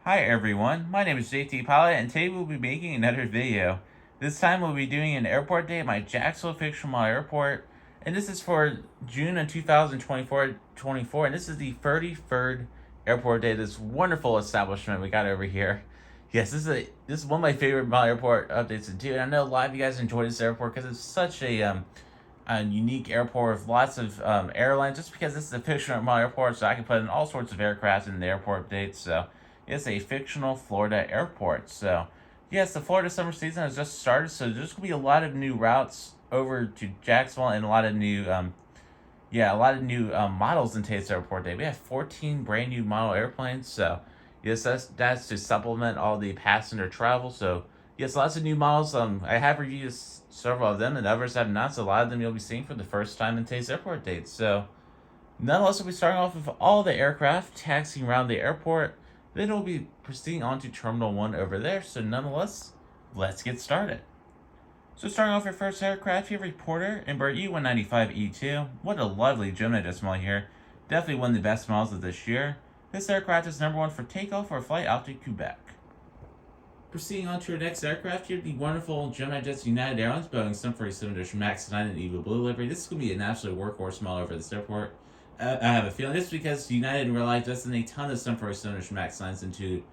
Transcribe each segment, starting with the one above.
Hi everyone, my name is JT Pilot and today we'll be making another video. This time we'll be doing an airport day at my Jacksonville Fictional Airport, and this is for June of 2024, and this is the 33rd airport day, this wonderful establishment we got over here. Yes, this is one of my favorite model airport updates to do, and I know a lot of you guys enjoy this airport because it's such a unique airport with lots of airlines, just because this is a fictional model airport, so I can put in all sorts of aircraft in the airport updates, so it's a fictional Florida airport. So, yes, the Florida summer season has just started, so there's gonna be a lot of new routes over to Jacksonville and a lot of new, models in today's airport day. We have 14 brand new model airplanes. So, yes, that's to supplement all the passenger travel. So, yes, lots of new models. I have reviewed several of them, and others have not. So, a lot of them you'll be seeing for the first time in today's airport date. So, nonetheless, we'll be starting off with all the aircraft taxiing around the airport. Then we'll be proceeding on to Terminal 1 over there, so nonetheless, let's get started. So starting off your first aircraft, you have Reporter Embraer E195E2. What a lovely Gemini just model here. Definitely one of the best models of this year. This aircraft is number 1 for takeoff or flight out to Quebec. Proceeding on to your next aircraft, you have the wonderful Gemini Jets United Airlines Boeing 747 MAX 9 in Eva Blue livery. This is going to be an absolute workhorse model over this airport. I have a feeling it's because United realized just in a ton of 747 MAX 9s into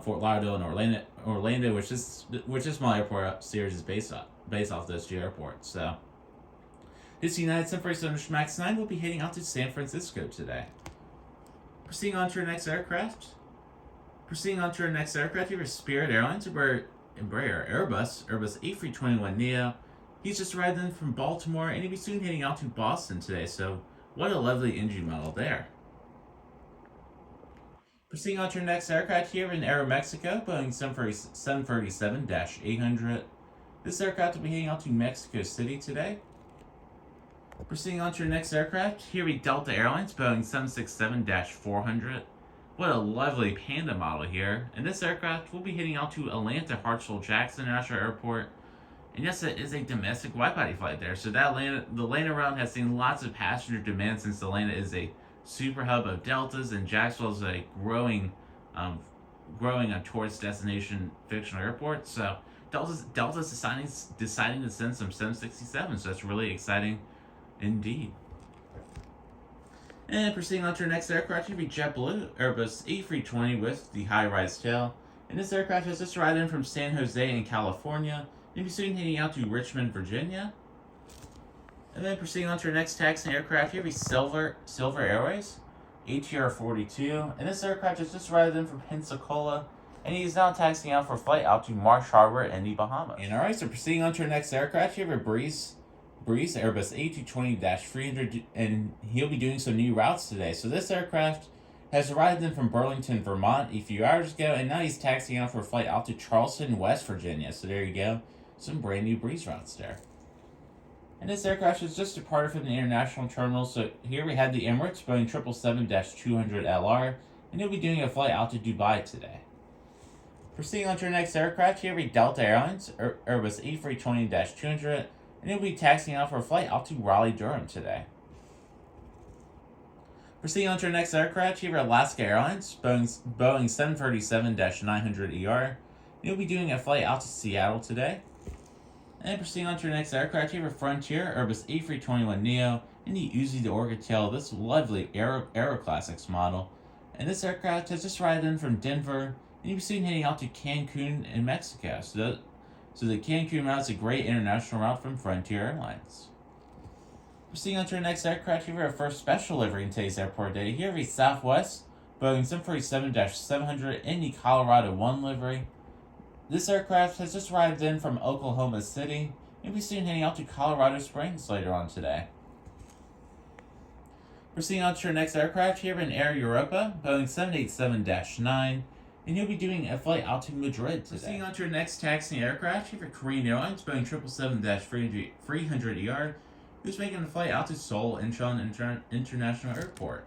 Fort Lauderdale and Orlando, which this model airport series is based off those two airports. So this United 747 MAX 9 will be heading out to San Francisco today. Proceeding on to our next aircraft. You have Spirit Airlines Embraer Airbus A321neo. He's just arrived in from Baltimore, and he'll be soon heading out to Boston today. So what a lovely engine model there. Proceeding on to your next aircraft here in Aeromexico, Boeing 737-800. This aircraft will be heading out to Mexico City today. Proceeding on to your next aircraft, here we Delta Airlines, Boeing 767-400. What a lovely Panda model here. And this aircraft will be heading out to Atlanta Hartsfield-Jackson International Airport. And yes, it is a domestic wide-body flight there. So the Atlanta route has seen lots of passenger demand since Atlanta is a super hub of Deltas, and Jacksonville is a growing tourist destination fictional airport. So Delta's deciding to send some 767. So that's really exciting indeed. And proceeding on to our next aircraft, you have JetBlue Airbus A320 with the high-rise tail. And this aircraft has just arrived in from San Jose in California. You'll be soon heading out to Richmond, Virginia. And then proceeding on to our next taxiing aircraft, here we Silver Airways ATR 42. And this aircraft has just arrived in from Pensacola, and he is now taxiing out for flight out to Marsh Harbor in the Bahamas. And alright, so proceeding on to our next aircraft, here we Breeze Airbus A220-300, and he'll be doing some new routes today. So this aircraft has arrived in from Burlington, Vermont a few hours ago, and now he's taxiing out for a flight out to Charleston, West Virginia. So there you go. Some brand new Breeze routes there. And this aircraft has just departed from the international terminal. So here we have the Emirates Boeing 777-200LR, and he'll be doing a flight out to Dubai today. Proceeding on to our next aircraft, here we Delta Airlines Airbus A320-200, and he'll be taxiing out for a flight out to Raleigh-Durham today. Proceeding on to our next aircraft, here we Alaska Airlines Boeing 737-900ER, and he'll be doing a flight out to Seattle today. And proceeding on to our next aircraft, here we Frontier Airbus A321neo and the Uzi the Orca tail, this lovely Aero Classics model. And this aircraft has just arrived in from Denver, and you'll be soon heading out to Cancun in Mexico. So the Cancun route is a great international route from Frontier Airlines. Proceeding on to our next aircraft, here we have our first special livery in today's airport day. Here we Southwest Boeing 747-700 in the Colorado 1 livery. This aircraft has just arrived in from Oklahoma City, and we'll be soon heading out to Colorado Springs later on today. Proceeding on to our next aircraft, here in Air Europa, Boeing 787-9, and he'll be doing a flight out to Madrid today. Proceeding on to our next taxiing aircraft, here for Korean Airlines, Boeing 777-300ER, who's making a flight out to Seoul Incheon International Airport.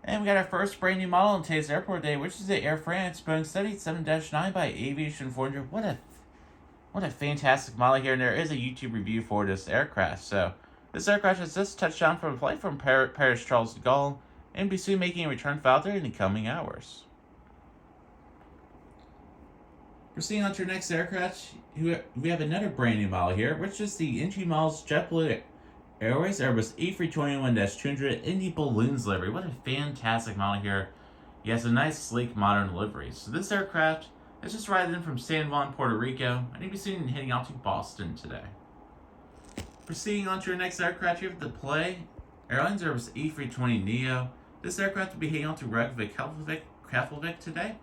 And we got our first brand new model in today's airport day, which is the Air France Boeing 787-9 by Aviation 400. What a fantastic model here, and there is a YouTube review for this aircraft. So this aircraft has just touched down from a flight from Paris Charles de Gaulle, and will be soon making a return flight there in the coming hours. Proceeding on to your next aircraft, we have another brand new model here, which is the entry model's JetBlue Airways Airbus A321-200 in the balloons livery. What a fantastic model here. He has a nice, sleek, modern livery. So this aircraft has just arrived in from San Juan, Puerto Rico, and he'll be soon heading out to Boston today. Proceeding on to your next aircraft, you have the Play Airlines Airbus A320neo. This aircraft will be heading out to Reykjavik today.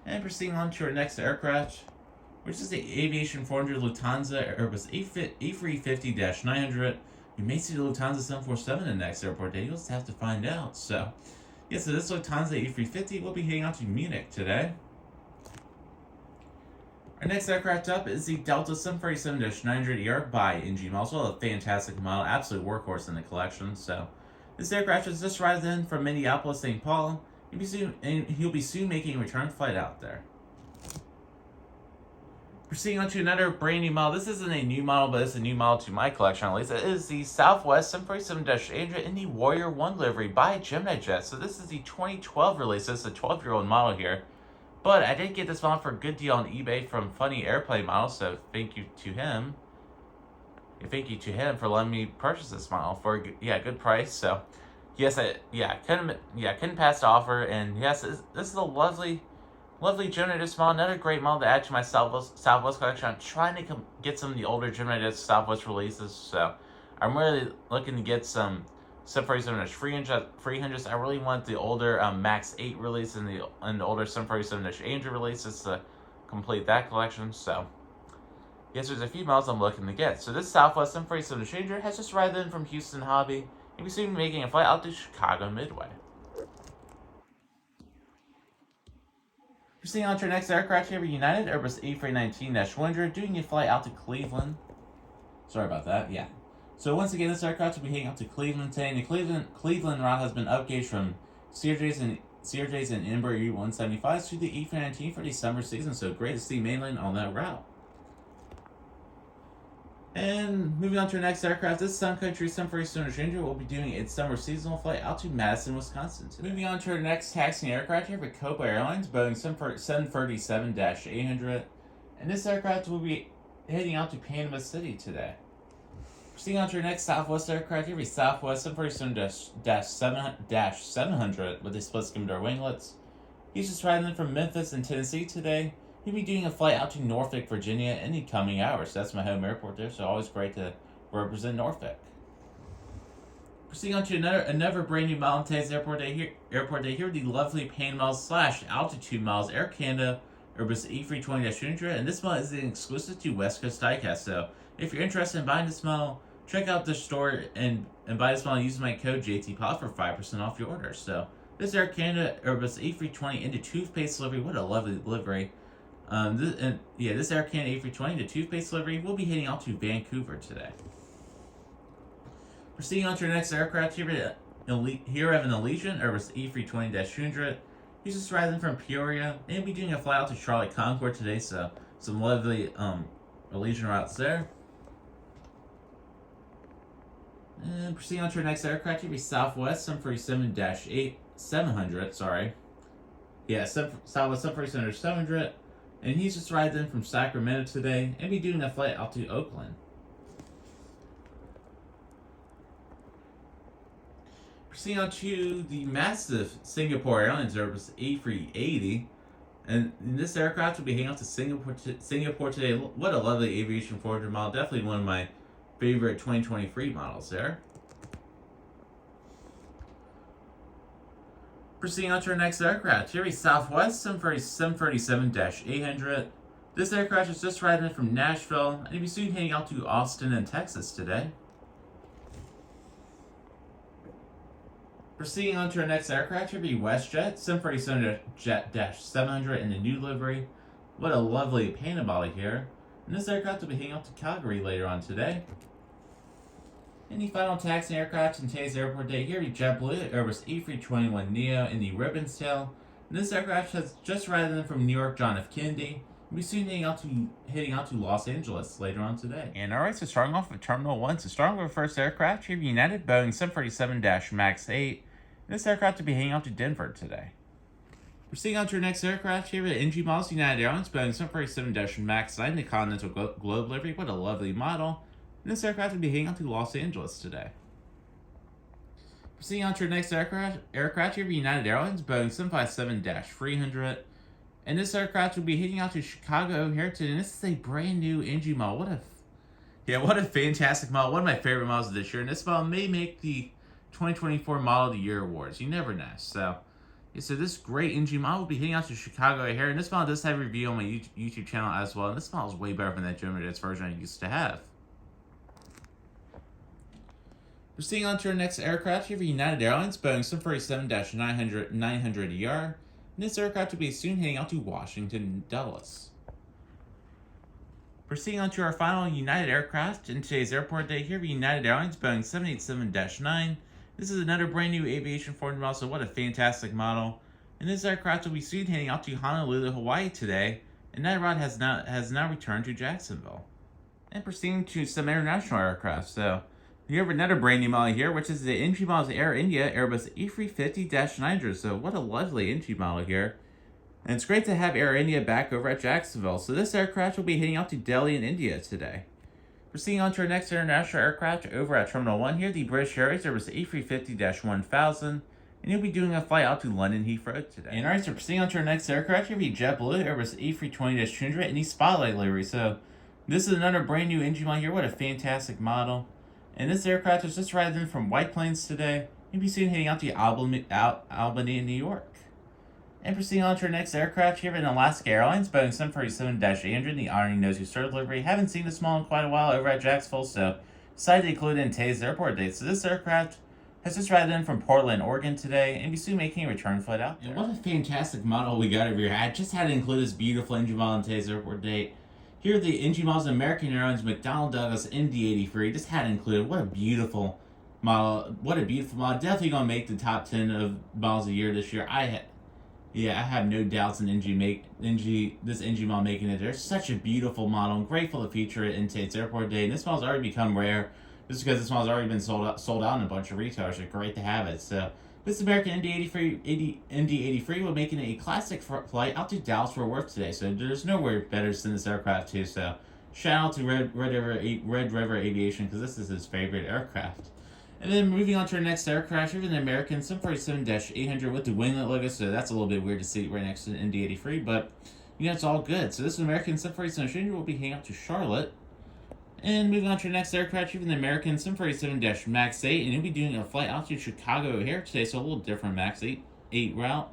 And proceeding on to our next aircraft, which is the Aviation 400 Lufthansa Airbus A350-900. You may see the Lufthansa 747 in the next airport day. You'll just have to find out. So this Lufthansa A350 will be heading out to Munich today. Our next aircraft up is the Delta 747-900ER by NG Models. Well, a fantastic model, absolute workhorse in the collection. So this aircraft has just arrived in from Minneapolis, St. Paul. He'll be soon making a return flight out there. Proceeding on to another brand new model. This isn't a new model, but it's a new model to my collection at least. It is the Southwest 747-800 in the Warrior 1 livery by Gemini Jet. So this is the 2012 release. This is a 12-year-old model here. But I did get this model for a good deal on eBay from Funny Airplane Models, so thank you to him. Thank you to him for letting me purchase this model for a good price. So yes, couldn't pass the offer, and yes, this is a lovely Gemini Disc model, another great model to add to my Southwest collection. I'm trying to get some of the older Gemini Disc Southwest releases, so I'm really looking to get some 747-300s. I really want the older Max 8 release and the older 747-800 releases to complete that collection. So yes, there's a few models I'm looking to get. So this Southwest 747-800 has just arrived in from Houston Hobby. He'll be soon making a flight out to Chicago Midway. Proceeding on to our next aircraft here, United Airbus A319-100, doing a flight out to Cleveland. Sorry about that, yeah. So once again, this aircraft will be heading out to Cleveland today, and the Cleveland route has been upgauged from CRJs and Embraer E175s to the A319 for the summer season, so great to see mainland on that route. And moving on to our next aircraft, this Sun Country 747-800 will be doing its summer seasonal flight out to Madison, Wisconsin today. Moving on to our next taxiing aircraft here for Copa Airlines, Boeing 737-800, and this aircraft will be heading out to Panama City today. Proceeding on to our next Southwest aircraft here, Southwest 747-700 with the split skim door winglets. He's just riding in from Memphis and Tennessee today. He'll be doing a flight out to Norfolk, Virginia in the coming hours. That's my home airport there, so always great to represent Norfolk. Proceeding on to another brand new model on today's airport day here, the lovely pain miles / altitude miles Air Canada Airbus A320-200, and this model is an exclusive to West Coast diecast. So if you're interested in buying this model, check out the store and buy this model using my code JTPOD for 5% off your order. So this Air Canada Airbus A320 into toothpaste livery. What a lovely livery. This Air Canada A320 into toothpaste livery will be heading out to Vancouver today. Proceeding on to our next aircraft here, we have an Allegiant Airbus A320-200. He's just arriving from Peoria, and he'll be doing a flight out to Charlotte Concord today, so some lovely Allegiant routes there. And proceeding on to our next aircraft here, we Southwest 747-700, sorry. Yeah, Southwest 747-700, and he's just arrived in from Sacramento today, and be doing a flight out to Oakland. Proceeding on to the massive Singapore Airlines Airbus A380, and this aircraft will be heading out to Singapore today. What a lovely Aviation 400 model, definitely one of my favorite 2023 models there. Proceeding on to our next aircraft, here is Southwest 737-800. This aircraft is just arriving in from Nashville, and he'll be soon heading out to Austin and Texas today. Proceeding on to our next aircraft, here will be WestJet 737-700 in the new livery. What a lovely painted body here. And this aircraft will be heading out to Calgary later on today. And the final taxi aircraft in today's airport day, here we JetBlue Airbus A321neo in the Ribbon's Tail. And this aircraft has just arrived in from New York John F. Kennedy. We'll be soon heading out to Los Angeles later on today. And alright, so starting off with Terminal 1. So starting with our first aircraft, here we United Boeing 747-MAX 8. And this aircraft will be heading out to Denver today. Proceeding on to our next aircraft here, the NG models United Airlines Boeing 747 MAX 9, the Continental Globe livery. What a lovely model. And this aircraft will be heading out to Los Angeles today. Proceeding on to our next aircraft here, the United Airlines Boeing 757-300. And this aircraft will be heading out to Chicago O'Hare today. And this is a brand new NG model. What a fantastic model. One of my favorite models of this year. And this model may make the 2024 Model of the Year awards. You never know. So this great NG model will be heading out to Chicago O'Hare. And this model does have a review on my YouTube channel as well. And this model is way better than that Gemini version I used to have. Proceeding on to our next aircraft here for United Airlines, Boeing 747-900ER. And this aircraft will be soon heading out to Washington, Dulles. Proceeding on to our final United aircraft in today's airport day here for United Airlines, Boeing 787-9. This is another brand new aviation foreign model, so what a fantastic model. And this aircraft will be soon heading out to Honolulu, Hawaii today, and that route has now returned to Jacksonville. And proceeding to some international aircraft, so we have another brand new model here, which is the NG model of Air India Airbus A350-900. So what a lovely NG model here. And it's great to have Air India back over at Jacksonville. So this aircraft will be heading out to Delhi in India today. Proceeding on to our next international aircraft over at Terminal 1 here, the British Airways Airbus A350-1000. And you'll be doing a flight out to London Heathrow today. And alright, so proceeding on to our next aircraft here, the JetBlue Airbus A320-200 in the Spotlight livery. So this is another brand new NG model here. What a fantastic model. And this aircraft was just arrived in from White Plains today. You'll be soon heading out to Albany, New York. And proceeding on to our next aircraft here in Alaska Airlines, Boeing 747-800, the Iron Nose Who Started livery. Haven't seen this model in quite a while over at Jacksonville, so decided to include it in today's airport date. So this aircraft has just arrived in from Portland, Oregon today, and be soon making a return flight out there. And what a fantastic model we got over here. I just had to include this beautiful engine model in today's airport date. Here are the NG models of American Airlines McDonnell Douglas MD-83. Just had it included. What a beautiful model. Definitely going to make the top 10 of models of the year this year. I have no doubts in this NG model making it. There's such a beautiful model. I'm grateful to feature it in today's airport day. And this model's already become rare just because this model's already been sold out in a bunch of retailers. It's great to have it. So this American MD-83 will making a classic flight out to Dallas Fort Worth today. So there's nowhere better to send this aircraft to. So shout out to Red River Aviation because this is his favorite aircraft. And then moving on to our next aircraft, here the American 747-800 with the winglet logo. So that's a little bit weird to see right next to the MD-83, but it's all good. So this American 747-800 will be heading out to Charlotte. And moving on to our next aircraft, here the American 747-MAX 8, and you'll be doing a flight out to Chicago O'Hare today, so a little different MAX 8 route.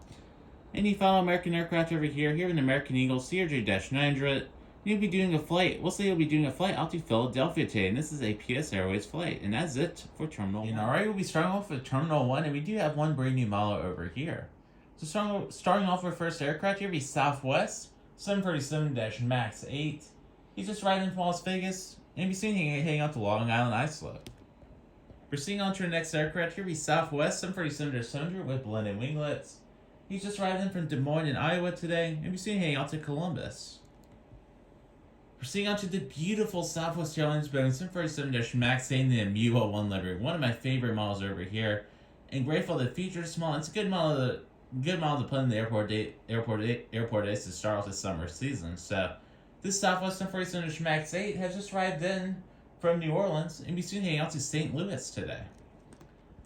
And the final American aircraft over here the American Eagle CRJ-900. You'll be doing a flight. You'll be doing a flight out to Philadelphia today, and this is a PS Airways flight. And that's it for Terminal 1. Alright, we'll be starting off with Terminal 1, and we do have one brand new model over here. So starting off with our first aircraft here, the Southwest 747-MAX 8. He's just riding from Las Vegas, and be seen heading out to Long Island Islip. Proceeding on to our next aircraft here, the Southwest 747-700 with blended winglets. He's just arrived in from Des Moines in Iowa today, and be seen heading out to Columbus. Proceeding on to the beautiful Southwest Airlines Boeing 747-MAX 8 in the MUA 1 livery. One of my favorite models over here, and grateful to feature this model. It's a good model to put in the airport days to start off the summer season. So this Southwest 747-MAX 8 has just arrived in from New Orleans and be soon heading out to St. Louis today.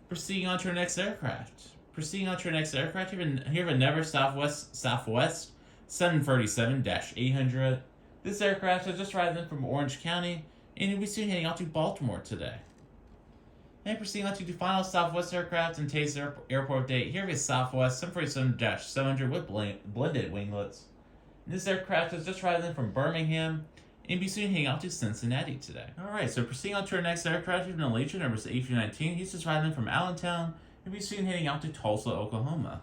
Proceeding on to our next aircraft. Here another Southwest 737-800. This aircraft has just arrived in from Orange County and will be soon heading out to Baltimore today. And proceeding on to the final Southwest aircraft in today's airport date. Here is Southwest 747-700 with blended winglets. And this aircraft has just arrived in from Birmingham and be soon heading out to Cincinnati today. Alright, so proceeding on to our next aircraft, here in Allegiant, Airbus A319. He's just arrived in from Allentown and be soon heading out to Tulsa, Oklahoma.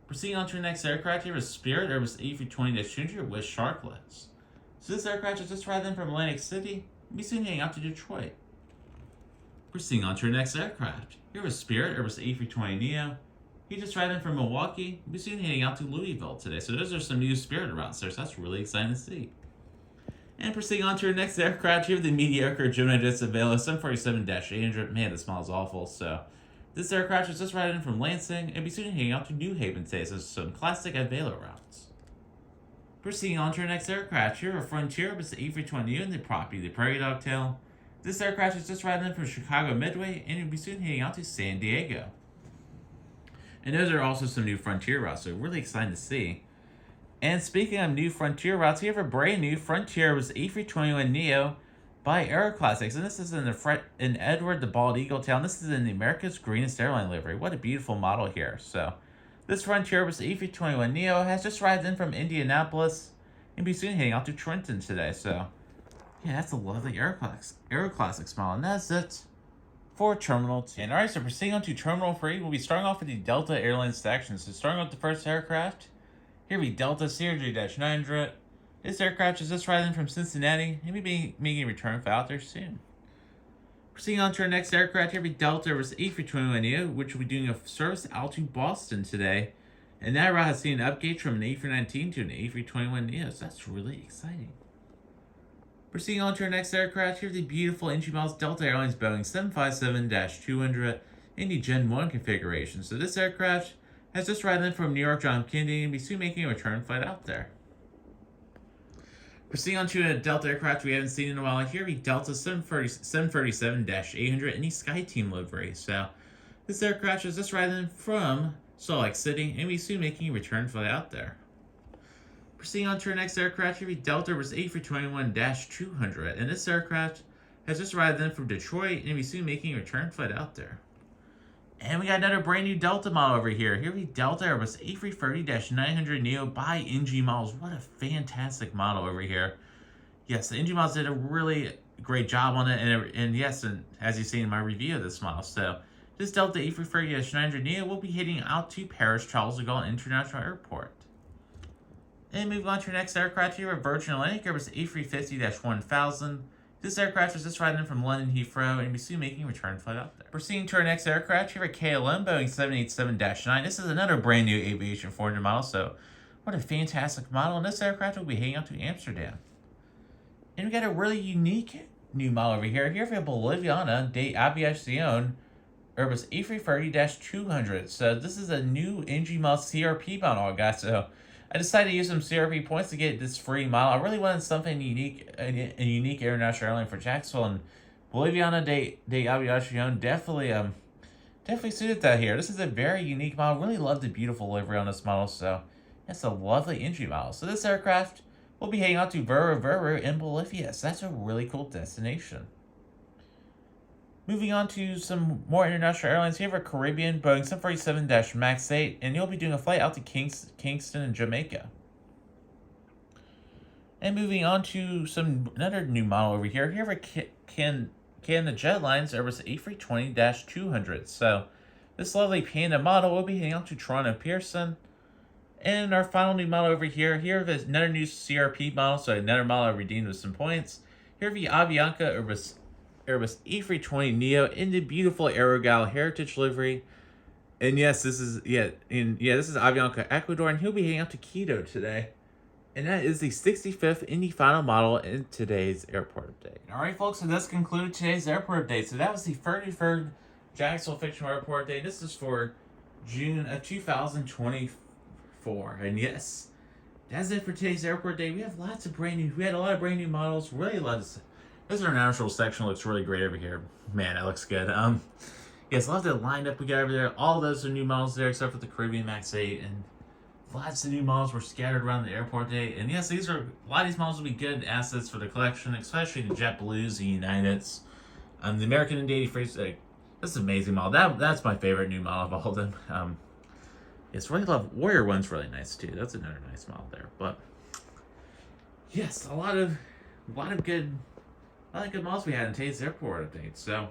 Proceeding on to our next aircraft, here is Spirit Airbus A320-200 with sharklets. So this aircraft has just arrived in from Atlantic City and be soon heading out to Detroit. Proceeding on to our next aircraft, here is Spirit Airbus A320neo. He just arrived in from Milwaukee and be soon heading out to Louisville today. So those are some new Spirit routes there, so that's really exciting to see. And proceeding on to our next aircraft, here the mediocre Gemini Jacksonville 747-800. Man, this model is awful. So This aircraft is just riding in from Lansing and be soon heading out to New Haven today, so some classic Avelo routes. Proceeding on to our next aircraft, here a Frontier with the A320 and the Proppy, the Prairie Dog Tail. This aircraft is just riding in from Chicago Midway and will be soon heading out to San Diego. And those are also some new Frontier routes, so really exciting to see. And speaking of new Frontier routes, we have a brand new Frontier with A321neo by Aeroclassics, and this is in Edward the Bald Eagle Tail, and this is in the America's Greenest Airline livery. What a beautiful model here. So, this Frontier with A321neo has just arrived in from Indianapolis and be soon heading out to Trenton today. So, yeah, that's a lovely Aeroclassics model, and that's it for Terminal 2. And alright, so proceeding on to Terminal 3, we'll be starting off with the Delta Airlines section. So, starting with the first aircraft, here we Delta CRJ-900. This aircraft is just riding from Cincinnati and will be making a return flight out there soon. Proceeding on to our next aircraft, here we Delta with A321neo, which will be doing a service out to Boston today. And that route has seen an upgauge from an A319 to an A321neo, so that's really exciting. Proceeding on to our next aircraft, here are the beautiful NG models Delta Airlines Boeing 757-200 in the Gen 1 configuration. So this aircraft has just arrived in from New York John Kennedy and will be soon making a return flight out there. Proceeding on to a Delta aircraft we haven't seen in a while, here we Delta 737-800 in the SkyTeam livery. So this aircraft is just arrived in from Salt Lake City and will be soon making a return flight out there. Proceeding on to our next aircraft, here we Delta was A321-200, and this aircraft has just arrived in from Detroit and will be soon making a return flight out there. And we got another brand new Delta model over here. Here we Delta Airbus A330-900neo by NG Models. What a fantastic model over here. Yes, the NG Models did a really great job on it, and yes, and as you see in my review of this model. So this Delta A330-900neo will be heading out to Paris Charles de Gaulle International Airport. And moving on to our next aircraft here, Virgin Atlantic Airbus A350-1000. This aircraft is just riding in from London Heathrow and will be soon making a return flight out there. Proceeding to our next aircraft here at KLM Boeing 787-9. This is another brand new Aviation 400 model, so what a fantastic model. And this aircraft will be heading out to Amsterdam. And we got a really unique new model over here. Here we have Boliviana de Aviación Airbus A330-200. So this is a new NG model CRP model, guys. So I decided to use some CRP points to get this free model. I really wanted something unique, a unique international airline for Jacksonville, and Boliviana de Aviación definitely suited that here. This is a very unique model. Really love the beautiful livery on this model, so it's a lovely entry model. So this aircraft will be heading out to Veru in Bolivia, so that's a really cool destination. Moving on to some more international airlines, here for Caribbean, Boeing 747-MAX 8, and you'll be doing a flight out to Kingston in Jamaica. And moving on to another new model over here, here for Canada Jetlines Airbus A320-200. So this lovely Panda model will be heading out to Toronto Pearson. And our final new model over here is another new CRP model, so another model I redeemed with some points. Here the Avianca Airbus A320neo in the beautiful Aerogal Heritage livery. And yes, this is Avianca Ecuador, and he'll be heading out to Quito today. And that is the 65th and the final model in today's airport update. Alright folks, so that's concluded today's airport update. So that was the 33rd Jacksonville Fictional Airport update. This is for June of 2024. And yes, that's it for today's airport day. We had a lot of brand new models. Really a lot of this international section looks really great over here. Man, that looks good. Yes, a lot of the lineup we got over there. All those are new models there, except for the Caribbean Max 8, and lots of new models were scattered around the airport day. And yes, a lot of these models will be good assets for the collection, especially the JetBlues, the Uniteds, the American Indian Freight. This is an amazing model. That's my favorite new model of all of them. Yes, really love Warrior One's really nice too. That's another nice model there. But yes, a lot of good models we had in today's airport update. So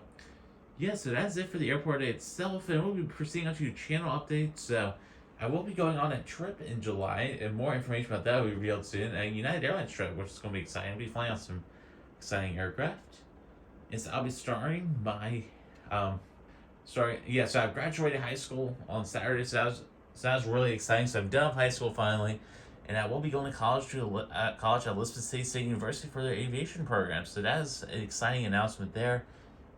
yeah, so that's it for the airport day itself, and we'll be proceeding on to channel updates. So I will be going on a trip in July, and more information about that will be revealed soon. A United Airlines trip, which is going to be exciting. I'll be flying on some exciting aircraft. Yes, I'll be starting my so I graduated high school on Saturday, so that was really exciting. So I'm done with high school finally, and I will be going to college at Elizabeth State University for their aviation program. So that is an exciting announcement there.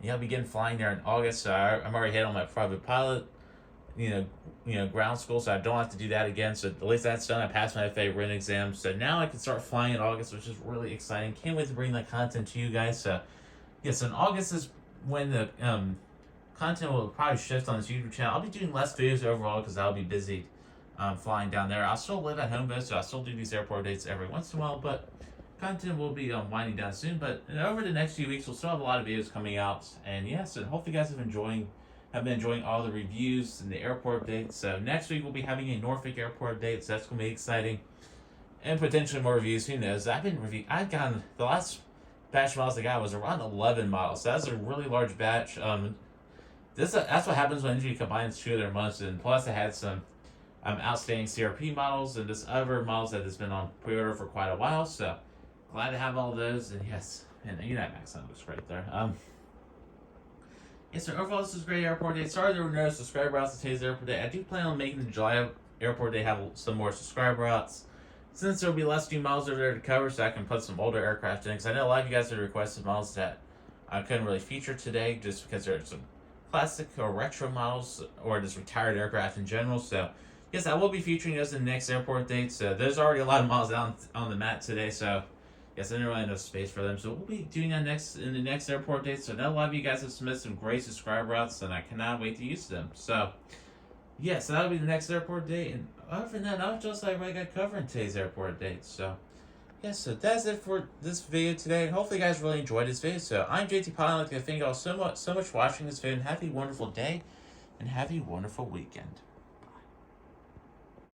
Yeah, I'll begin flying there in August. So I'm already heading on my private pilot, you know, ground school, so I don't have to do that again. So at least that's done. I passed my FAA written exam, so now I can start flying in August, which is really exciting. Can't wait to bring that content to you guys. So yes, in August is when the content will probably shift on this YouTube channel. I'll be doing less videos overall because I'll be busy flying down there. I'll still live at home though, so I'll still do these airport dates every once in a while, but content will be winding down soon. But over the next few weeks, we'll still have a lot of videos coming out. And yes, and hopefully you guys have been enjoying all the reviews and the airport dates. So next week we'll be having a Norfolk airport date, so that's gonna be exciting. And potentially more reviews, who knows? I've gotten the last batch of models I got was around 11 models. So that's a really large batch. That's what happens when NG combines two of their months, and plus I had some outstanding CRP models and just other models that has been on pre-order for quite a while. So glad to have all those, and yes, and United Maxine looks great there. Yes, so overall this is a great airport day. Sorry there were no subscriber routes to today's airport day. I do plan on making the July airport day have some more subscriber routes, since there will be less new models over there to cover, so I can put some older aircraft in. Because I know a lot of you guys have requested models that I couldn't really feature today, just because there's some classic or retro models or just retired aircraft in general. So yes, I will be featuring those in the next airport date. So there's already a lot of models out on the mat today. So yes, I didn't really have enough space for them. So we'll be doing that in the next airport date. So now a lot of you guys have submitted some great subscriber routes, and I cannot wait to use them. So yeah, so that'll be the next airport date. And other than that, I'll just like I got covering today's airport date. So yeah, so that's it for this video today. And hopefully you guys really enjoyed this video. So I'm JT Pilot. I'd like to thank you all so much for watching this video, and have a wonderful day and have a wonderful weekend.